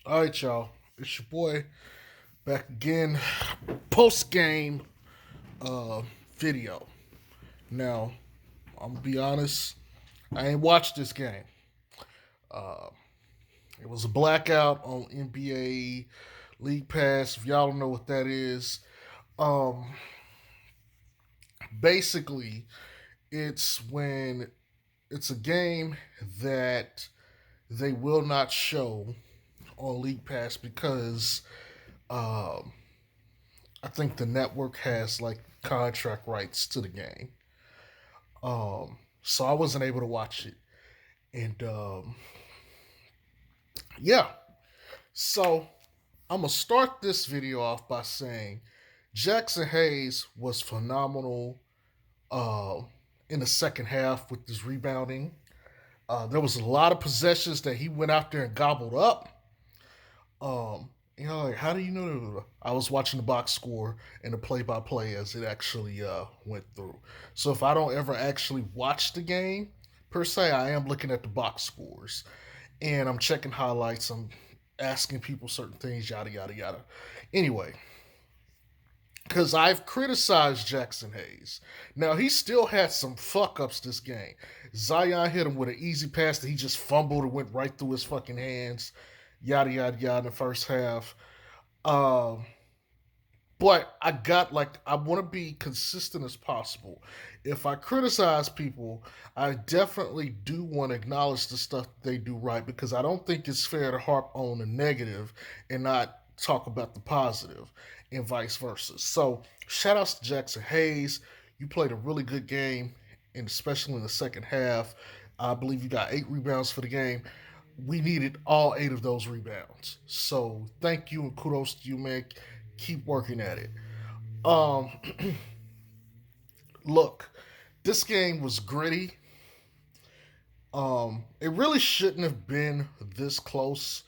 All right, y'all. It's your boy back again. Post game uh, video. Now, I'm gonna be honest. I ain't watched this game. Uh, it was a blackout on NBA League Pass. If y'all don't know what that is, um, basically, it's when it's a game that they will not show on League Pass because um, I think the network has like contract rights to the game. So I wasn't able to watch it. And yeah, so I'm gonna start this video off by saying Jackson Hayes was phenomenal uh, in the second half with his rebounding. There was a lot of possessions that he went out there and gobbled up. Like, how do you know? I was watching the box score and the play-by-play as it actually went through. So if I don't ever actually watch the game per se, I am looking at the box scores and I'm checking highlights. I'm asking people certain things, yada yada yada. Anyway, because I've criticized Jackson Hayes. Now he still had some fuck ups this game. Zion hit him with an easy pass that he just fumbled and went right through his fucking hands. Yada yada yada in the first half. Um, but I want to be consistent as possible. If I criticize people, I definitely do want to acknowledge the stuff they do right because I don't think it's fair to harp on the negative and not talk about the positive and vice versa. So shout outs to Jackson Hayes. You played a really good game, and especially in the second half. I believe you got 8 rebounds for the game. We needed all 8 of those rebounds. So thank you and kudos to you, man. Keep working at it. Um, Look, this game was gritty. It really shouldn't have been this close,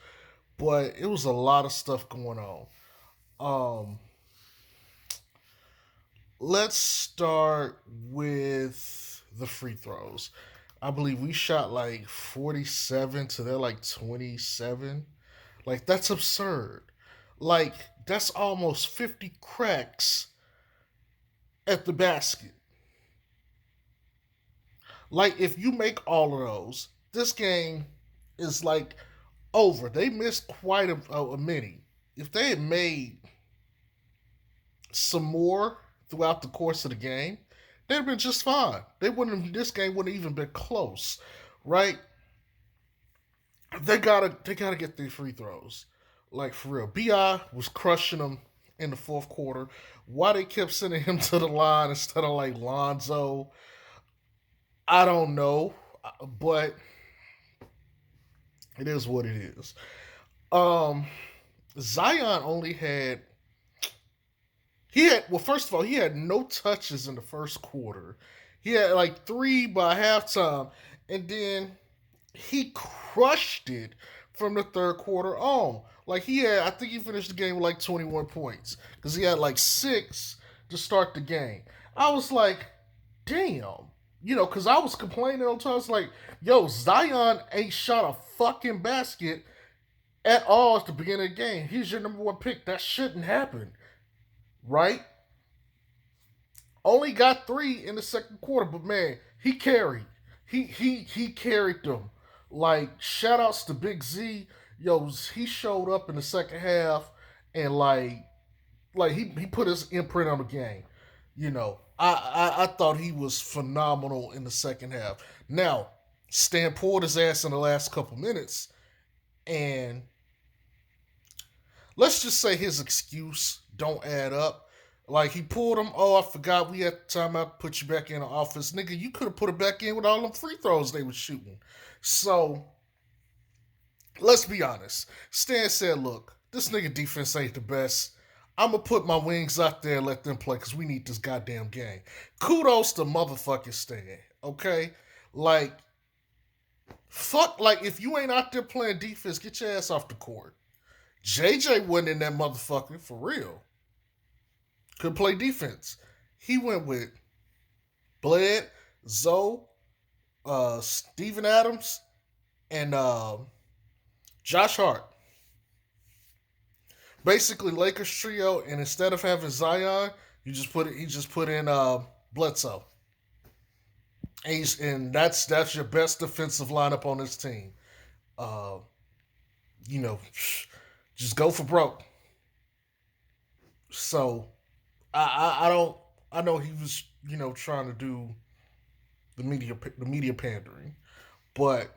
but it was a lot of stuff going on. Um, let's start with the free throws. I believe we shot like 47 to their like 27. Like that's absurd. Like that's almost 50 cracks at the basket. Like if you make all of those, this game is like over. They missed quite a many. If they had made some more throughout the course of the game, they'd have been just fine. They wouldn't have, this game wouldn't have even been close, right? They gotta get these free throws. Like for real. Bi was crushing them in the fourth quarter. Why they kept sending him to the line instead of like Lonzo, I don't know. But it is what it is. Um Zion only had first of all, he had no touches in the first quarter. He had like 3 by halftime, and then he crushed it from the third quarter on. Like I think he finished the game with like 21 points because he had like 6 to start the game. I was like, damn. Because I was complaining on times like, yo, Zion ain't shot a fucking basket at all at the beginning of the game. He's your number one pick. That shouldn't happen, right? Only got 3 in the second quarter, but man, he carried. He carried them. Like shout outs to Big Z. Yo, he showed up in the second half and he put his imprint on the game. I thought he was phenomenal in the second half. Now, Stan poured his ass in the last couple minutes, and let's just say his excuse don't add up. Like he pulled him. Oh, I forgot we had timeout. Put you back in the office, nigga. You could have put it back in with all them free throws they were shooting. So let's be honest. Stan said, "Look, this nigga defense ain't the best. I'm gonna put my wings out there and let them play because we need this goddamn game." Kudos to motherfucking Stan. Okay, like fuck. Like if you ain't out there playing defense, get your ass off the court. JJ wasn't in that motherfucker for real. Could play defense. He went with Bled, Zoe, Steven Adams, and Josh Hart. Basically Lakers trio, and instead of having Zion, you just put it. He just put in Bledsoe, and that's your best defensive lineup on this team. Uh, you know, just go for broke. So I don't. I know he was trying to do the media pandering, but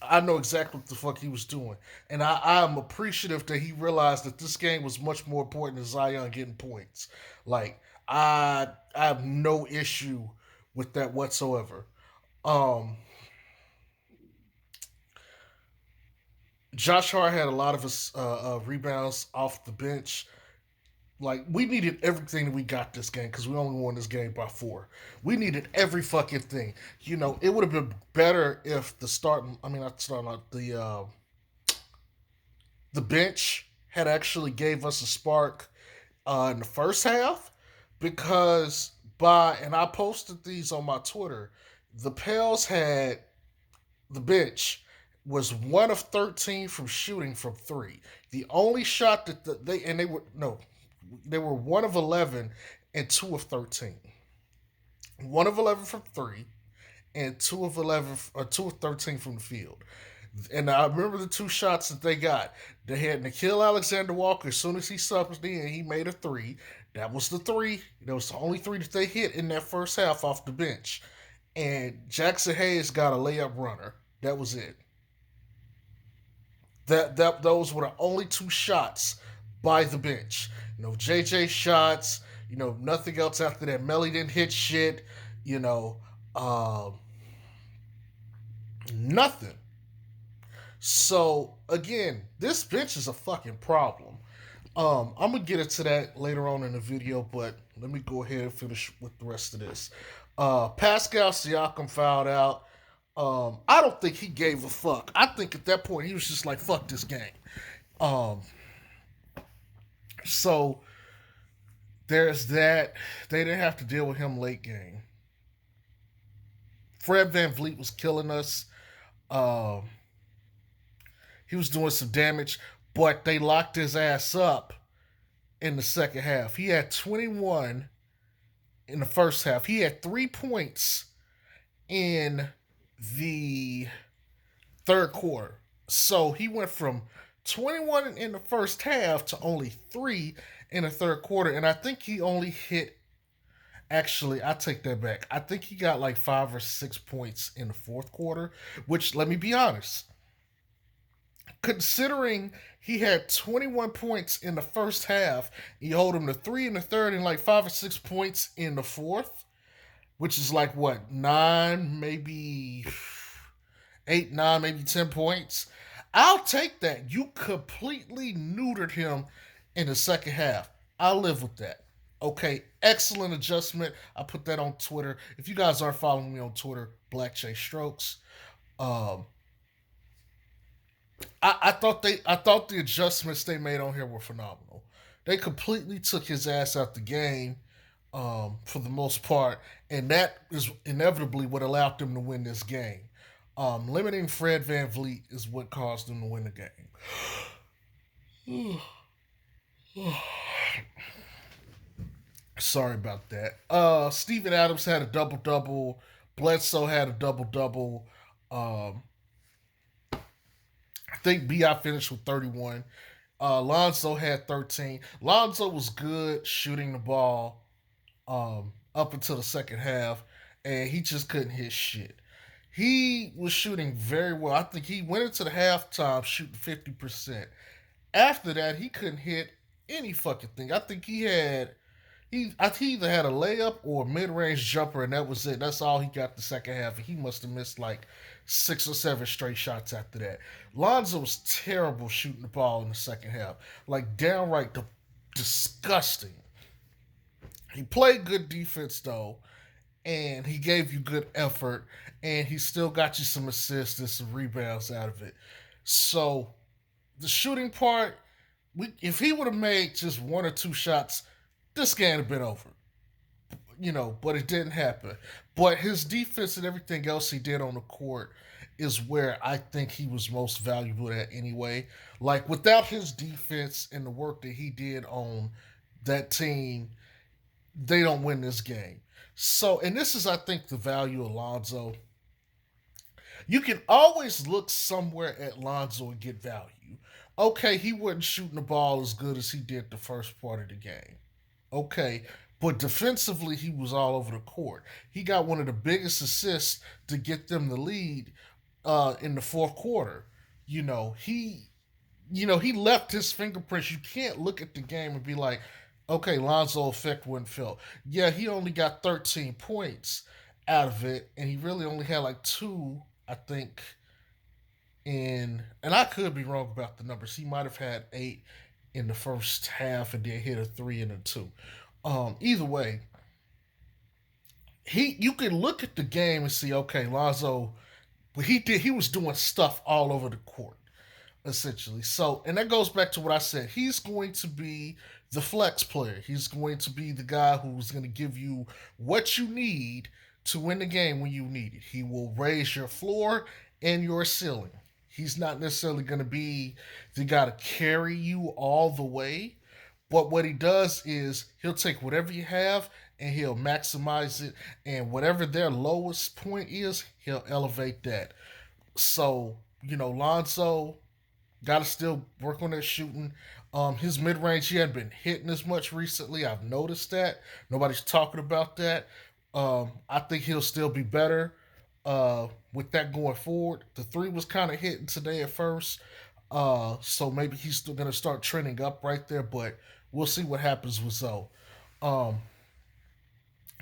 I know exactly what the fuck he was doing, and I'm appreciative that he realized that this game was much more important than Zion getting points. Like I have no issue with that whatsoever. Um, Josh Hart had a lot of his rebounds off the bench. Like we needed everything that we got this game because we only won this game by 4. We needed every fucking thing. It would have been better if the start. I mean, not starting out the bench had actually gave us a spark in the first half because and I posted these on my Twitter. The Pels had the bench was 1 of 13 from shooting from 3. The only shot that they were no, they were 1 of 11 and 2 of 13. 1 of 11 from 3 and 2 of 11 or 2 of 13 from the field. And I remember the 2 shots that they got. They had Nikhil Alexander Walker. As soon as he subbed in, he made a 3. That was the 3. That was the only 3 that they hit in that first half off the bench. And Jackson Hayes got a layup runner. That was it. Those were the only 2 shots by the bench. JJ shots. Nothing else after that. Melly didn't hit shit. You know, um, nothing. So again, this bench is a fucking problem. I'm gonna get into that later on in the video, but let me go ahead and finish with the rest of this. Pascal Siakam fouled out. I don't think he gave a fuck. I think at that point he was just like, "Fuck this game." Um, so there's that. They didn't have to deal with him late game. Fred Van Vliet was killing us. Um, he was doing some damage, but they locked his ass up in the second half. He had 21 in the first half. He had 3 points in the third quarter. So he went from 21 in the first half to only 3 in the third quarter. And I think he only hit, actually, I take that back. I think he got like 5 or 6 points in the fourth quarter, which, let me be honest, considering he had 21 points in the first half, you hold him to 3 in the third and like 5 or 6 points in the fourth, which is like what, 9, maybe 8, 9, maybe 10 points. I'll take that. You completely neutered him in the second half. I'll live with that. Okay, excellent adjustment. I put that on Twitter. If you guys aren't following me on Twitter, Black J Strokes. Um, I thought the adjustments they made on here were phenomenal. They completely took his ass out the game for the most part, and that is inevitably what allowed them to win this game. Limiting Fred Van Vliet is what caused them to win the game. Sorry about that. Steven Adams had a double double. Bledsoe had a double double. Um, I think Bi finished with 31. Lonzo had 13. Lonzo was good shooting the ball up until the second half, and he just couldn't hit shit. He was shooting very well. I think he went into the halftime shooting 50%. After that, he couldn't hit any fucking thing. I think he either had a layup or a mid range jumper, and that was it. That's all he got the second half. And he must have missed like 6 or 7 straight shots after that. Lonzo was terrible shooting the ball in the second half, like downright disgusting. He played good defense though, and he gave you good effort, and he still got you some assists and some rebounds out of it. So the shooting part, if he would have made just 1 or 2 shots, this game would have been over. But it didn't happen. But his defense and everything else he did on the court is where I think he was most valuable at anyway. Like without his defense and the work that he did on that team, they don't win this game. So, and this is, I think, the value of Lonzo. You can always look somewhere at Lonzo and get value. Okay, he wasn't shooting the ball as good as he did the first part of the game. Okay, but defensively, he was all over the court. He got one of the biggest assists to get them the lead in the fourth quarter. You know, he he left his fingerprints. You can't look at the game and be like, okay, Lonzo effect wasn't felt. Yeah, he only got 13 points out of it, and he really only had like two, I think, and I could be wrong about the numbers. He might have had eight in the first half and then hit a three and a two. Either way, you can look at the game and see, okay, Lonzo, he was doing stuff all over the court essentially. So, and that goes back to what I said. He's going to be the flex player. He's going to be the guy who's going to give you what you need to win the game when you need it. He will raise your floor and your ceiling. He's not necessarily going to be the guy to carry you all the way, but what he does is he'll take whatever you have and he'll maximize it, and whatever their lowest point is, he'll elevate that. So, Lonzo, got to still work on that shooting. His mid range, he hadn't been hitting as much recently. I've noticed that. Nobody's talking about that. I think he'll still be better with that going forward. The three was kind of hitting today at first. So maybe he's still going to start trending up right there, but we'll see what happens with Zoe. Um,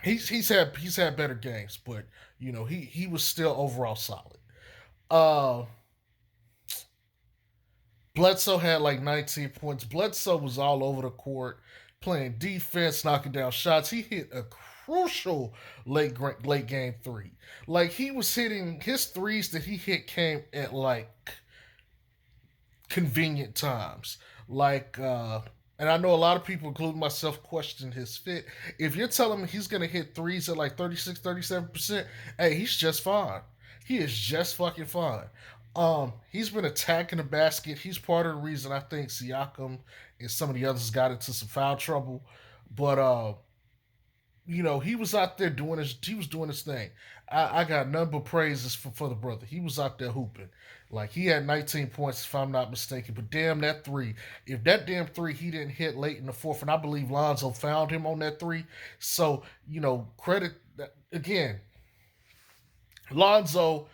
he's had better games, but he was still overall solid. Uh, Bledsoe had like 19 points. Bledsoe was all over the court, playing defense, knocking down shots. He hit a crucial late game three. Like he was hitting his threes that he hit came at like convenient times. And I know a lot of people, including myself, question his fit. If you're telling me he's going to hit threes at like 36, 37%, hey, he's just fine. He is just fucking fine. He's been attacking the basket. He's part of the reason I think Siakam and some of the others got into some foul trouble. But he was out there doing his thing. I got none but praises for the brother. He was out there hooping. Like he had 19 points if I'm not mistaken. But damn that three. If that damn three he didn't hit late in the fourth, and I believe Lonzo found him on that three. So, credit again. Lonzo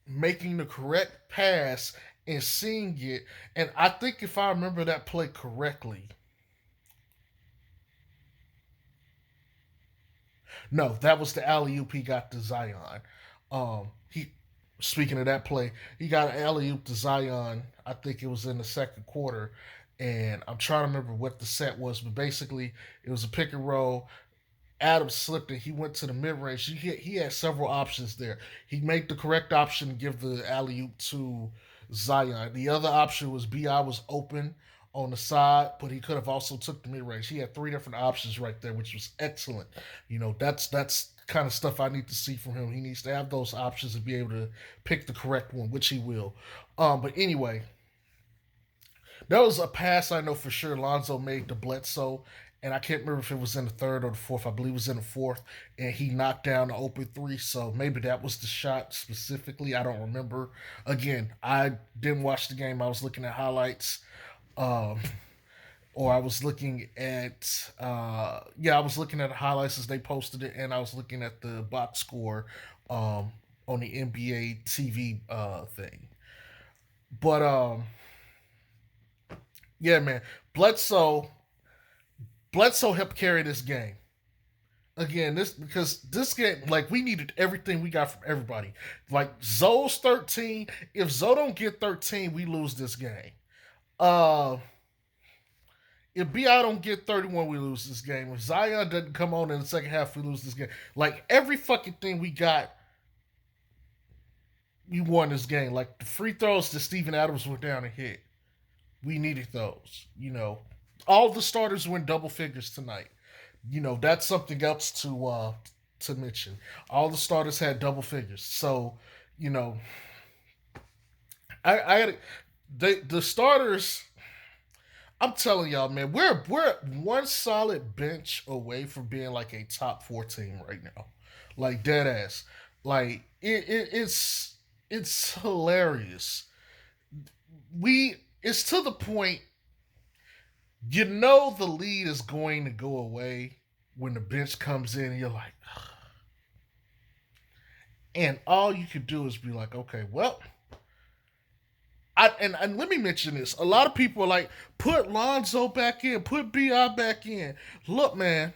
making the correct pass and seeing it. And I think if I remember that play correctly, no, that was the alley oop he got to Zion. He Speaking of that play, he got an alley oop to Zion. I think it was in the second quarter, and I'm trying to remember what the set was, but basically it was a pick and roll. Adams slipped it. He went to the mid range. He had several options there. He made the correct option to give the alley oop to Zion. The other option was Bi was open on the side, but he could have also took the mid range. He had three different options right there, which was excellent. That's kind of stuff I need to see from him. He needs to have those options and be able to pick the correct one, which he will. But anyway, there was a pass I know for sure Lonzo made to Bledsoe, and I can't remember if it was in the third or the fourth. I believe it was in the fourth, and he knocked down the open three. So maybe that was the shot specifically. I don't remember. Again, I didn't watch the game. I was looking at highlights, um, or I was looking at I was looking at the highlights as they posted it, and I was looking at the box score on the NBA TV thing. But yeah, man, Bledsoe Bledsoe helped carry this game. Again, this game, like we needed everything we got from everybody. Like Zoe's 13. If Zoe don't get 13, we lose this game. Uh if Bi don't get 31, we lose this game. If Zion doesn't come on in the second half, we lose this game. Like every fucking thing we got, we won this game. Like the free throws that Steven Adams went down and hit. We needed those. All the starters went double figures tonight. That's something else to mention. All the starters had double figures. So, you know, I had the starters. I'm telling y'all, man, we're one solid bench away from being like a top four team right now, like dead ass. Like it's hilarious. It's to the point the lead is going to go away when the bench comes in and you're like, and all you can do is be like, okay, well, and let me mention this. A lot of people are like, put Lonzo back in, put BI back in. Look, man,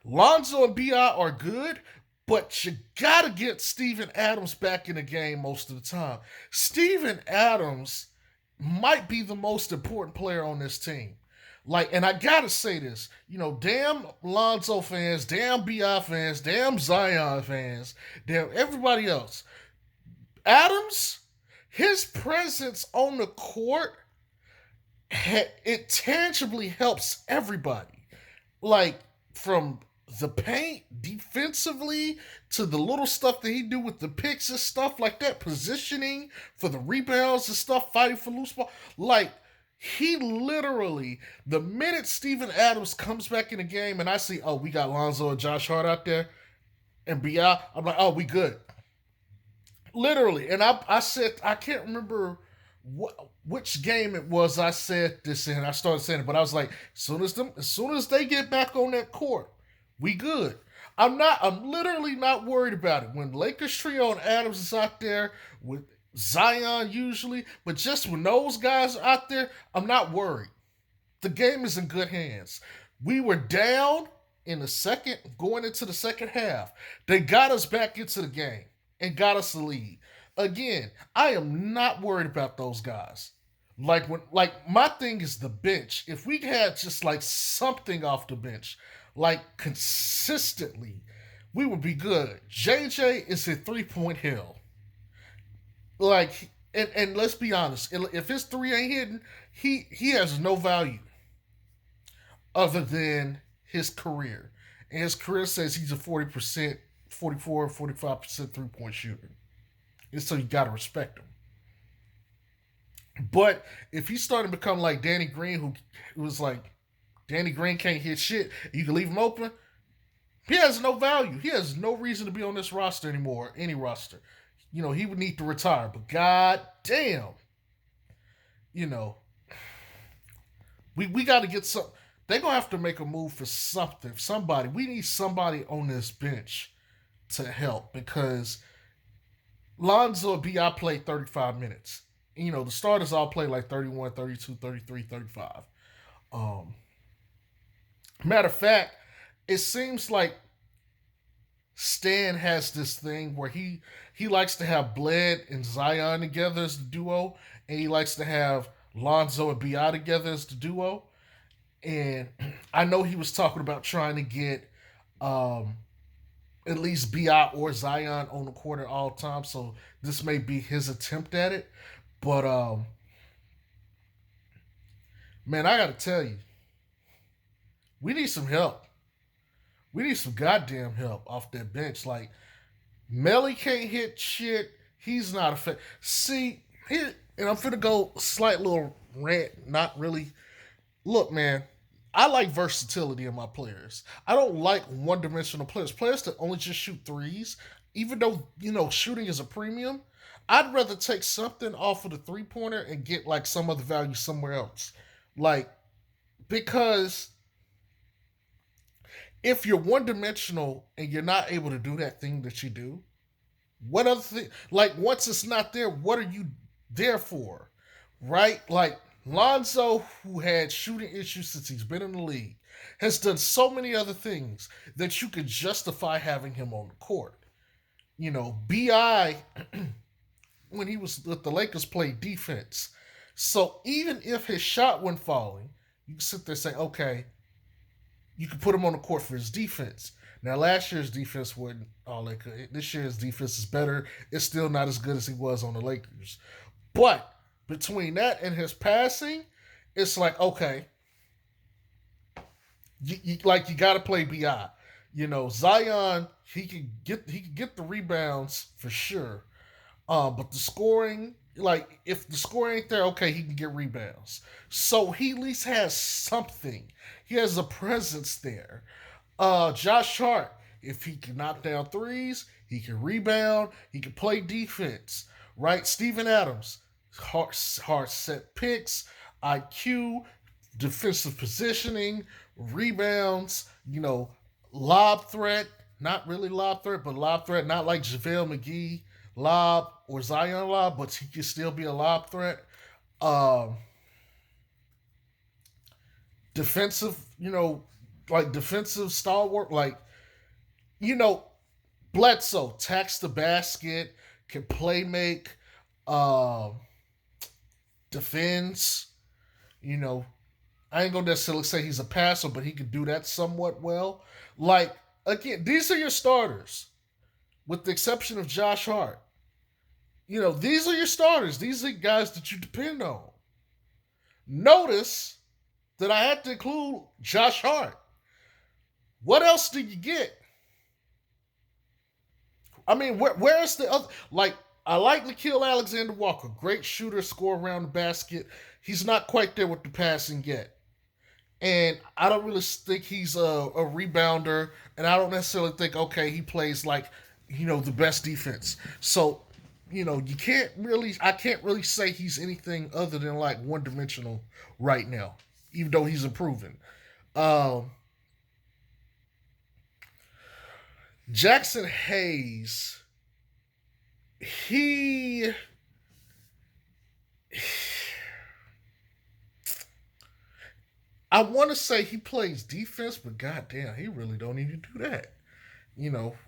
Lonzo and BI are good, but you gotta get Steven Adams back in the game most of the time. Steven Adams might be the most important player on this team. Like, and I gotta say this, damn Lonzo fans, damn BI fans, damn Zion fans, damn everybody else. Adams, his presence on the court, it tangibly helps everybody. Like, from the paint defensively to the little stuff that he do with the picks and stuff like that, positioning for the rebounds and stuff, fighting for loose ball. Like, he literally, the minute Steven Adams comes back in the game and I see, oh, we got Lonzo and Josh Hart out there and BI, I'm like, oh, we good. Literally. And I said, I can't remember which game it was I said this in. I started saying it, but I was like, as soon as they get back on that court, we good. I'm literally not worried about it. When Lakers trio and Adams is out there with Zion usually, but just when those guys are out there, I'm not worried. The game is in good hands. We were down in the second, going into the second half. They got us back into the game and got us the lead. Again, I am not worried about those guys. Like my thing is the bench. If we had just like something off the bench, like consistently, we would be good. JJ is a 3 point hell. Like, and let's be honest, if his three ain't hitting, he has no value other than his career. And his career says he's a 40%, 44, 45% 3 point shooter. And so you gotta respect him. But if he's starting to become like Danny Green, who was like, Danny Green can't hit shit, you can leave him open, he has no value. He has no reason to be on this roster anymore, any roster. He would need to retire. But god damn, you know, we got to get some. They're gonna have to make a move for something. Somebody. We need somebody on this bench to help because Lonzo and BI played 35 minutes. The starters all play like 31, 32, 33, 35. Um, Matter of fact, it seems like Stan has this thing where he likes to have Bled and Zion together as the duo, and he likes to have Lonzo and Bi together as the duo. And I know he was talking about trying to get um, at least Bi or Zion on the court at all times. So this may be his attempt at it. But man, I gotta tell you, we need some help. We need some goddamn help off that bench. Like Melly can't hit shit. He's not a fit. See, here, and I'm finna go slight little rant. Not really. Look, man, I like versatility in my players. I don't like one dimensional players. Players that only just shoot threes, even though shooting is a premium. I'd rather take something off of the 3 pointer and get like some other value somewhere else. Like because if you're one dimensional and you're not able to do that thing that you do, what other thing? Like once it's not there, what are you there for? Right? Like Lonzo, who had shooting issues since he's been in the league, has done so many other things that you could justify having him on the court. Bi when he was with the Lakers played defense. So even if his shot went falling, you can sit there and say, okay, you can put him on the court for his defense. Now, last year's defense wasn't all that good. This year's defense is better. It's still not as good as he was on the Lakers. But between that and his passing, it's like, okay, you got to play Bi. Zion, he can get the rebounds for sure. But the scoring, like if the scoring ain't there, okay, he can get rebounds. So he at least has something. He has a presence there. Josh Hart, if he can knock down threes, he can rebound, he can play defense. Right? Steven Adams, hard set picks, IQ, defensive positioning, rebounds, lob threat. Not really lob threat, but lob threat. Not like JaVale McGee lob or Zion lob, but he can still be a lob threat. Um, Defensive, like defensive stalwart, like, you know, Bledsoe attacks the basket, can play make, um, defends. You know, I ain't gonna necessarily say he's a passer, but he can do that somewhat well. Like, again, these are your starters, with the exception of Josh Hart. These are your starters. These are guys that you depend on. Notice that I had to include Josh Hart. What else do you get? I mean, where's the other? Like, I like Nikhil Alexander Walker. Great shooter, score around the basket. He's not quite there with the passing yet. And I don't really think he's a rebounder. And I don't necessarily think, okay, he plays like, the best defense. So, I can't really say he's anything other than like one dimensional right now, even though he's improving. Um, Jackson Hayes, he I want to say he plays defense, but goddamn, he really don't even do that.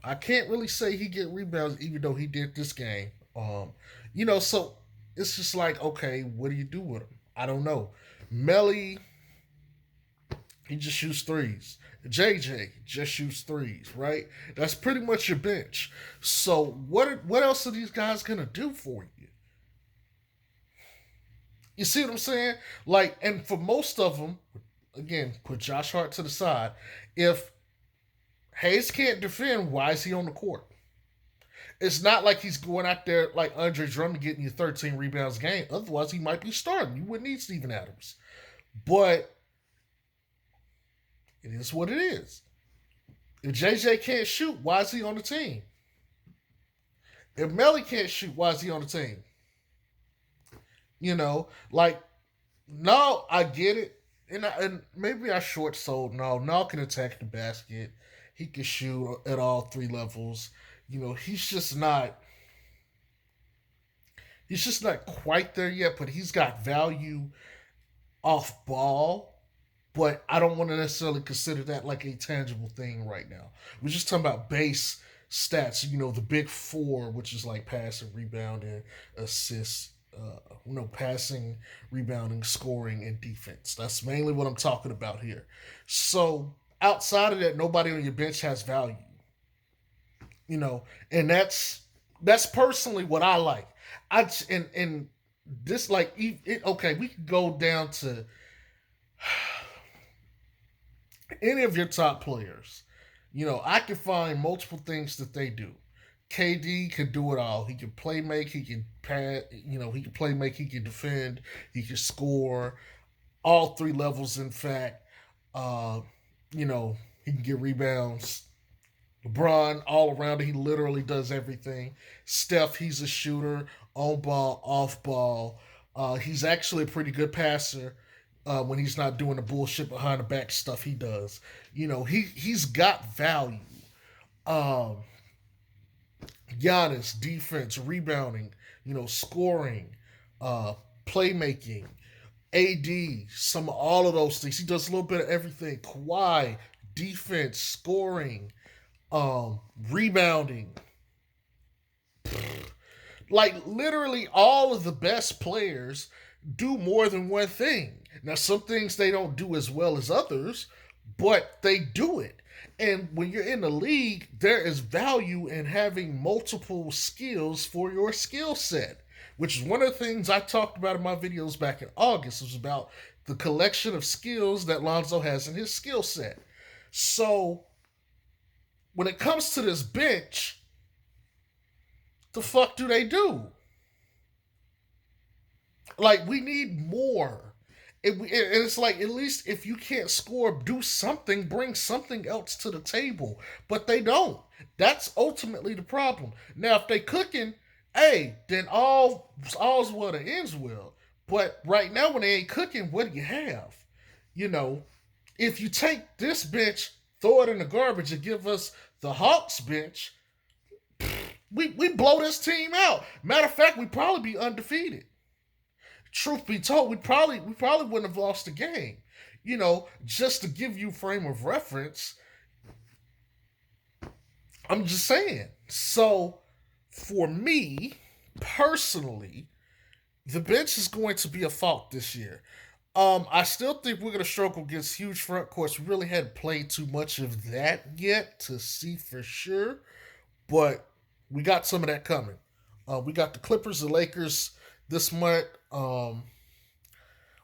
I can't really say he get rebounds, even though he did this game. So it's just like, okay, what do you do with him? I don't know. Melly, he just shoots threes. JJ just shoots threes, right? That's pretty much your bench. So what else are these guys gonna do for you? You see what I'm saying? Like, and for most of them, again, put Josh Hart to the side. If Hayes can't defend, why is he on the court? It's not like he's going out there like Andre Drummond getting you 13 rebounds a game. Otherwise, he might be starting. You wouldn't need Steven Adams. But it is what it is. If JJ can't shoot, why is he on the team? If Melly can't shoot, why is he on the team? Like, no, I get it. And maybe I short sold. No can attack the basket. He can shoot at all three levels. He's just not. He's just not quite there yet. But he's got value off ball. But I don't want to necessarily consider that like a tangible thing right now. We're just talking about base stats. The big four, which is like passing, rebounding, assists. Passing, rebounding, scoring, and defense. That's mainly what I'm talking about here. So outside of that, nobody on your bench has value. And that's personally what I like. And this like okay, we could go down to any of your top players. I can find multiple things that they do. KD can do it all. He can play make. He can pass. He can play make. He can defend. He can score. All three levels, in fact. Uh, he can get rebounds. LeBron, all around. He literally does everything. Steph, he's a shooter, on ball, off ball. He's actually a pretty good passer when he's not doing the bullshit behind the back stuff he does. He's got value. Um, Giannis, defense, rebounding, scoring, uh, playmaking, AD, some all of those things. He does a little bit of everything. Kawhi, defense, scoring, rebounding. Like literally all of the best players do more than one thing. Now some things they don't do as well as others, but they do it. And when you're in the league, there is value in having multiple skills for your skill set, which is one of the things I talked about in my videos back in August. It was about the collection of skills that Lonzo has in his skill set. So when it comes to this bench, The fuck do they do? Like we need more. And it's like at least if you can't score, do something, bring something else to the table. But they don't. That's ultimately the problem. Now, if they cooking, hey, then all's well that ends well. But right now, when they ain't cooking, what do you have? You know, if you take this bench, throw it in the garbage, and give us the Hawks bench, we blow this team out. Matter of fact, we'd probably be undefeated. Truth be told, we probably wouldn't have lost the game. Just to give you frame of reference, I'm just saying. So for me personally, the bench is going to be a fault this year. I still think we're gonna struggle against huge front courts. We really hadn't played too much of that yet to see for sure, but we got some of that coming. We got the Clippers, the Lakers this month.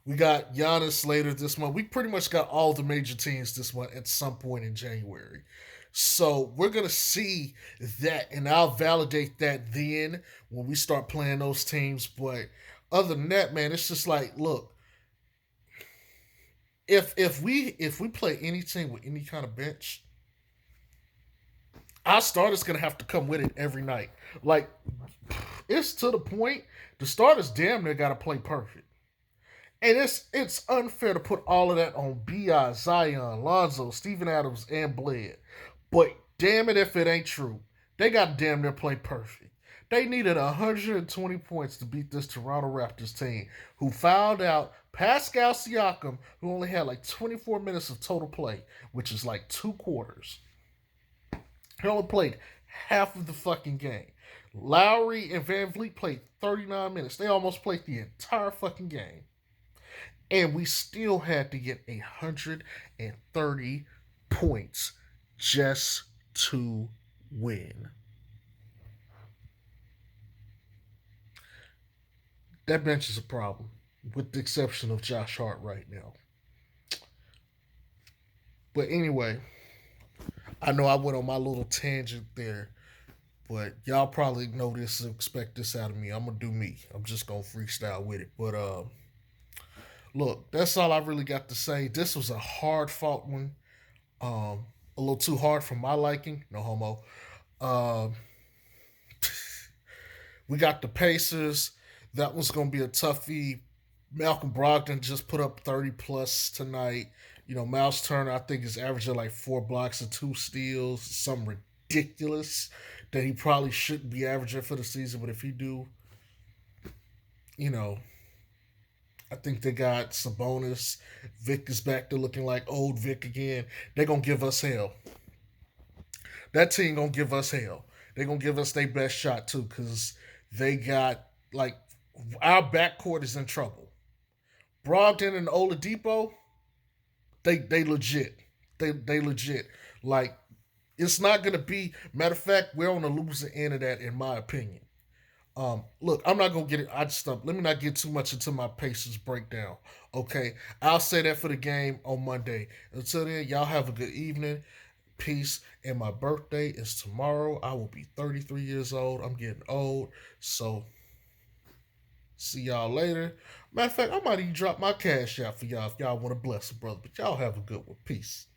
We got Giannis later this month. We pretty much got all the major teams this month at some point in January. So we're gonna see that, and I'll validate that then when we start playing those teams. But other than that, man, it's just like, look, if we play any team with any kind of bench, our starter's gonna have to come with it every night. Like it's to the point the starters damn near gotta play perfect. And it's unfair to put all of that on Bi, Zion, Lonzo, Steven Adams, and Bled. But damn it if it ain't true. They got damn near play perfect. They needed 120 points to beat this Toronto Raptors team, who found out Pascal Siakam, who only had like 24 minutes of total play, which is like 2 quarters. He only played half of the fucking game. Lowry and Van Vliet played 39 minutes. They almost played the entire fucking game. And we still had to get 130 points just to win. That bench is a problem, with the exception of Josh Hart right now. But anyway, I know I went on my little tangent there, but y'all probably know this and expect this out of me. I'm gonna do me. I'm just gonna freestyle with it. But look, that's all I really got to say. This was a hard fought one. A little too hard for my liking. No homo. Um, we got the Pacers. That was going to be a toughie. Malcolm Brogdon just put up 30 plus tonight. Miles Turner, I think, is averaging like 4 blocks and 2 steals. Something ridiculous that he probably shouldn't be averaging for the season. But if he do, you know, I think they got Sabonis. Vic is back to looking like old Vic again. They're going to give us hell. That team going to give us hell. They're going to give us their best shot, too, because they got, like, our backcourt is in trouble. Brogdon and Oladipo, they legit. They legit. Like, it's not gonna be. Matter of fact, we're on the losing end of that, in my opinion. Look, I'm not gonna get it. I just let me not get too much into my Pacers breakdown. Okay, I'll say that for the game on Monday. Until then, y'all have a good evening. Peace. And my birthday is tomorrow. I will be 33 years old. I'm getting old. So see y'all later. Matter of fact, I might even drop my cash out for y'all if y'all want to bless a brother. But y'all have a good one. Peace.